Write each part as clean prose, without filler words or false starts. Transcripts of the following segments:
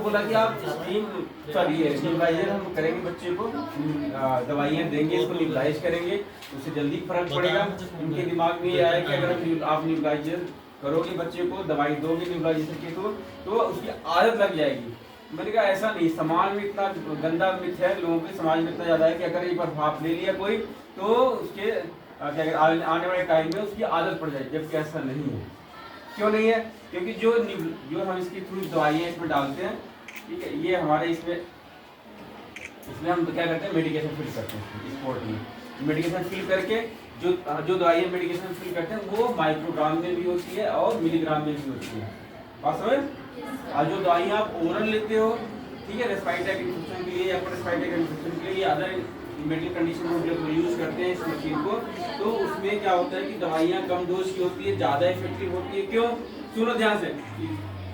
बोला कि आप स्टीम सॉरी न्यूबलाइजर हम करेंगे, बच्चे को दवाइयाँ देंगे, इसको न्यूबलाइज करेंगे, उससे जल्दी फर्क पड़ेगा। उनके दिमाग में ये आया कि अगर आप न्यूबलाइजर करोगे, बच्चे को दवाई दोगे न्यूबलाइजेशन की तो उसकी आदत लग जाएगी। मैंने कहा ऐसा नहीं, समाज में इतना गंदा मिथ है, लोगों के समाज में इतना ज़्यादा है कि अगर एक बार भाप ले लिया कोई तो उसके क्या आने वाले टाइम में उसकी आदत पड़ जाए, जबकि ऐसा नहीं है। क्यों नहीं है? क्योंकि जो हम इसकी थ्रू दवाइयाँ इसमें डालते हैं, ठीक है, ये हमारे इसमें हम क्या करते हैं, मेडिकेशन फिल करते हैं। इस पोर्ट में मेडिकेशन फिल करके जो दवाइयाँ मेडिकेशन फिल करते हैं वो माइक्रोग्राम में भी होती है और मिलीग्राम में भी होती है। बात समझ? और जो दवाइयाँ आप ओरल लेते हो, ठीक है, रेस्पिरेटरी इन्फेक्शन के लिए या रेस्पिरेटरी इन्फेक्शन के लिए अदर मेडिकल कंडीशन में जब यूज़ करते हैं इस मशीन को, तो उसमें क्या होता है कि दवाइयाँ कम डोज की होती है, ज़्यादा इफेक्टिव होती है। क्यों? सुनो ध्यान से,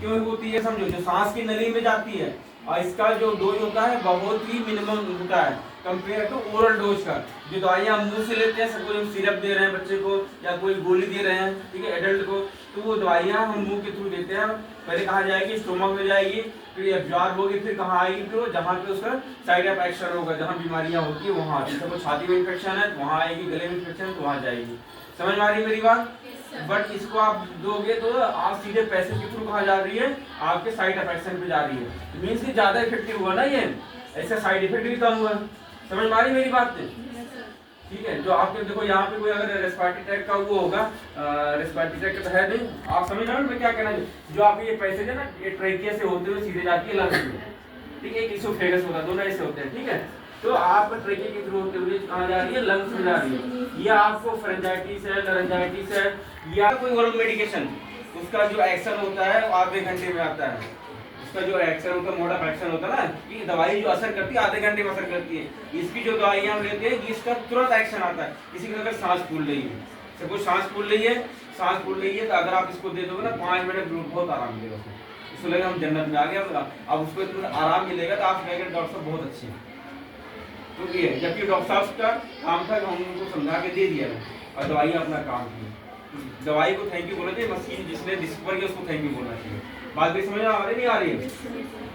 क्यों होती है समझो। जो सांस की नली में जाती है और इसका जो डोज होता है बहुत ही मिनिमम होता है कंपेयर टू ओरल डोज का। जो दवाइयाँ मुंह से लेते हैं, सपोज हम सिरप दे रहे हैं बच्चे को या कोई गोली दे रहे हैं, ठीक है, एडल्ट को, तो वो दवाइयाँ हम मुंह के थ्रू देते हैं। पहले कहाँ जाएगी? स्टोमक में जाएगी, फिर एब्जॉर्ब होगी, फिर कहाँ आएगी? फिर जहाँ पे उसका साइड ऑफ एक्शन होगा, जहाँ बीमारियाँ होती है वहाँ। जैसे छाती में इन्फेक्शन है तो वहाँ आएगी, गले में इन्फेक्शन है तो वहाँ जाएगी। समझ में आ रही मेरी बात? बट इसको आप दोगे तो आप सीधे पैसे के थ्रू कहाँ जा रही है? आपके साइड इफेक्शन पे जा रही है। मीन्स कि ज्यादा इफेक्टिव हुआ ना ये, ऐसा साइड इफेक्ट भी कम हुआ। समझ में आ रही मेरी बात? ठीक है। जो आपके देखो यहाँ पे कोई अगर रेस्पिरेटरी ट्रैक का वो होगा, रेस्पिरेटरी ट्रैक का तो है नहीं, आप समझ रहे हो मैं क्या कहना चाहिए? जो आपके ये पैसेज है ना, ये ट्रैकिया से होते हुए सीधे जाती है लंग्स में, ठीक है, एक इसोफेगस होता है, दोनों ऐसे होते हैं, ठीक है। तो आप ट्रैकिया के थ्रू होते हुए कहाँ जा रही है? लंग्स में जा रही है। या आपको फेरेंजाइटिस है, लारिंजाइटिस है, या कोई ओरल मेडिकेशन, उसका जो एक्शन होता है वो आधे घंटे में आता है। उसका जो एक्शन होता है, मोड ऑफ एक्शन होता है ना, कि दवाई जो असर करती है आधे घंटे में असर करती है। इसकी जो दवाइयाँ हम लेते हैं इसका तुरंत एक्शन आता है। किसी को अगर सांस फूल रही है, सपोज सांस फूल रही है तो अगर आप इसको दे दोगे ना 5 मिनट बहुत आराम मिलेगा उसको लगेगा हम जन्नत में आ गए। अब उसको इतना आराम मिलेगा तो आप कहेंगे डॉक्टर साहब बहुत अच्छे हैं। तो ये जबकि डॉक्टर साहब का काम था कि हम उनको समझा के दे दिया और दवाइयाँ अपना काम की। दवाई को थैंक यू बोलना चाहिए, मशीन जिसने डिस्कवर किया उसको थैंक यू बोलना चाहिए। बात भी समझ आ रही नहीं आ रही है?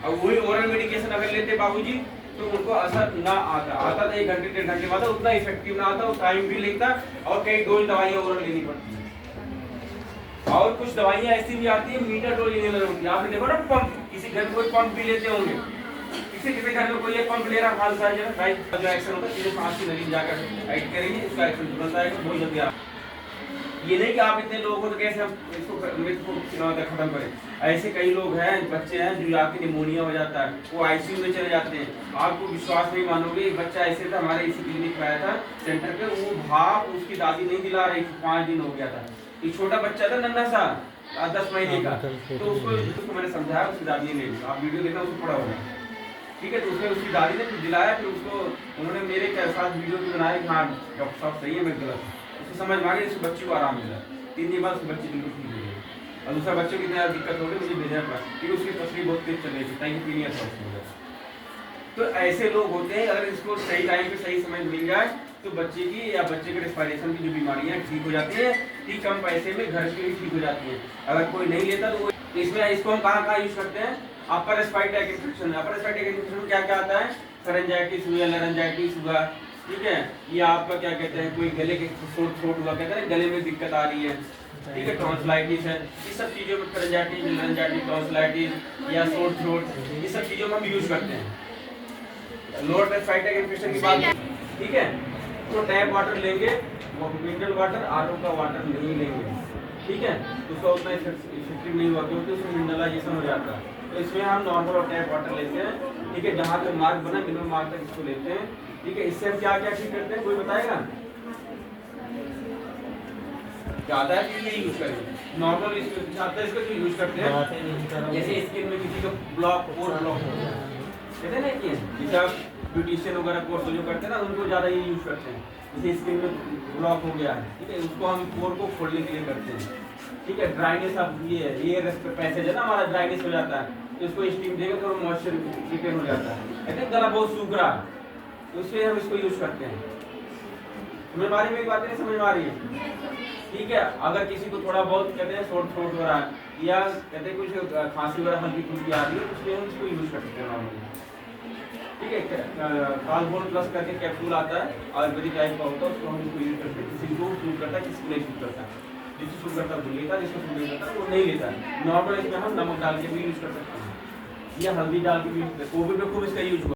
अब वही ओरल मेडिकेशन अगर लेते बाबूजी तो उनको असर ना आता था 1 घंटे 1.5 घंटे बाद, उतना इफेक्टिव ना आता, टाइम भी लेता और कई डोज दवाइयाँ ओरल लेनी पड़ती है। और कुछ दवाइयाँ ऐसी भी आती है मीटर डोज लेनी होती है। आपने देखो ना पंप, किसी घर में कोई पंप भी लेते होंगे, किसी घर में कोई पंप ले रहा हाल साइज जो एक्शन होता है सीधे सांस की नली जाकर ऐड करेंगे, इसका एक्शन तुरंत आएगा, बहुत जल्दी आ। ये नहीं कि आप इतने लोग हो तो कैसे हम इसको खत्म करें। ऐसे कई लोग हैं, बच्चे हैं जो जाके निमोनिया हो जाता है, वो आईसीयू में चले जाते हैं। आपको विश्वास नहीं मानोगे, एक बच्चा ऐसे था हमारे इसी क्लिनिक में आया था सेंटर पे, वो भाप उसकी दादी नहीं दिला रही थी, 5 दिन हो गया था। एक छोटा बच्चा था नन्हा सा 10 महीने का, तो उसको मैंने समझाया, उसकी दादी ने, आप वीडियो देखना उसको पड़ा होगा, ठीक है। तो उसने उसकी दादी ने दिलाया, फिर उसको उन्होंने मेरे साथ वीडियो भी बनाया कि हाँ डॉक्टर साहब सही है, मैं गलत हूँ। उसको समझ में आ गया, इस बच्चे को आराम मिला। 3 दिन बाद उस बच्चे बिल्कुल ठीक हो गए। और दूसरा बच्चे को इतनी ज़्यादा दिक्कत हो गई, मुझे भेजना पड़ा क्योंकि उसकी तस्वीर बहुत तेज चल रही थी, ताकि पीनियर था उसमें। तो ऐसे लोग होते हैं, अगर इसको सही टाइम पे सही समय मिल जाए तो बच्चे की या बच्चे के रेस्पिरेशन की जो बीमारियाँ ठीक हो जाती है, ठीक कम पैसे में घर के भी ठीक हो जाती है। अगर कोई नहीं लेता तो इसमें इसको हम कहाँ यूज करते हैं? Upper respiratory infection. Upper respiratory infection में क्या क्या आता है? फेरेंजाइटिस हुआ, लारिंजाइटिस हुआ, ठीक है, या आपका क्या कहते हैं कोई गले के थ्रोट हुआ, कहते हैं गले में दिक्कत आ रही है, ठीक है, टॉन्सिलाइटिस है, ये सब चीज़ों में फेरेंजाइटिस, लारिंजाइटिस, टॉन्सिलाइटिस या सोर थ्रोट, ये सब चीज़ों में हम यूज करते हैं। लोअर रेस्पिरेटरी इन्फेक्शन की बात, ठीक है, तो टैप वाटर लेंगे, वो मिनरल वाटर, आरओ का वाटर नहीं लेंगे, ठीक है, उसका उतना इफेक्टिव नहीं हुआ क्योंकि उसमें मिनरलाइजेशन हो जाता है। तो इसमें हम नॉर्मल और टैप वाटर लेते हैं, ठीक है, जहाँ पे मार्क बना मिनिमम मार्क तक इसको लेते हैं, ठीक है। इससे हम क्या क्या ठीक करते हैं, कोई बताएगा? ज़्यादा है कि यही यूज करेंगे नॉर्मल, इसको जो यूज करते हैं, जैसे स्किन में किसी का ब्लॉक और ब्लॉक कहते हैं ना कि जैसे आप ब्यूटिशियन वगैरह कोर्स जो करते हैं ना, उनको ज़्यादा ये यूज करते हैं। जैसे स्किन में ब्लॉक हो गया है, ठीक है, उसको हम पोर को खोलने के लिए करते हैं, ठीक है। ड्राइनेस अब ये पैसेज है ना हमारा, ड्राइनेस हो जाता है, तो इसको स्टीम देंगे तो मॉइस्चर रिपेयर हो जाता है। कहते हैं गला बहुत सूख रहा है, तो इसलिए हम इसको यूज करते हैं। समझ में आ रही मेरी बातें? नहीं समझ में आ रही है? ठीक है। अगर किसी को थोड़ा बहुत कहते हैं शॉर्ट थ्रोट हो रहा है या कहते हैं कुछ खांसी वगैरह हल्की फुल्की आ रही है, उसमें हम इसको यूज कर सकते हैं नॉर्मली। ठीक है, कालबोन प्लस करके कैप्सूल आता है, आयुर्वेदिक टाइप का होता है, उसको हम इसको यूज करते हैं। किसी को सूट करता है, किसी को नहीं सूट करता है। जिसको सूट करता है वो लेता है, जिसको सूट नहीं करता वो नहीं लेता है। नॉर्मल इसमें हम नमक डाल के भी यूज कर सकते हैं या हल्दी डाल के भी। कोविड में खूब इसका यूज हुआ।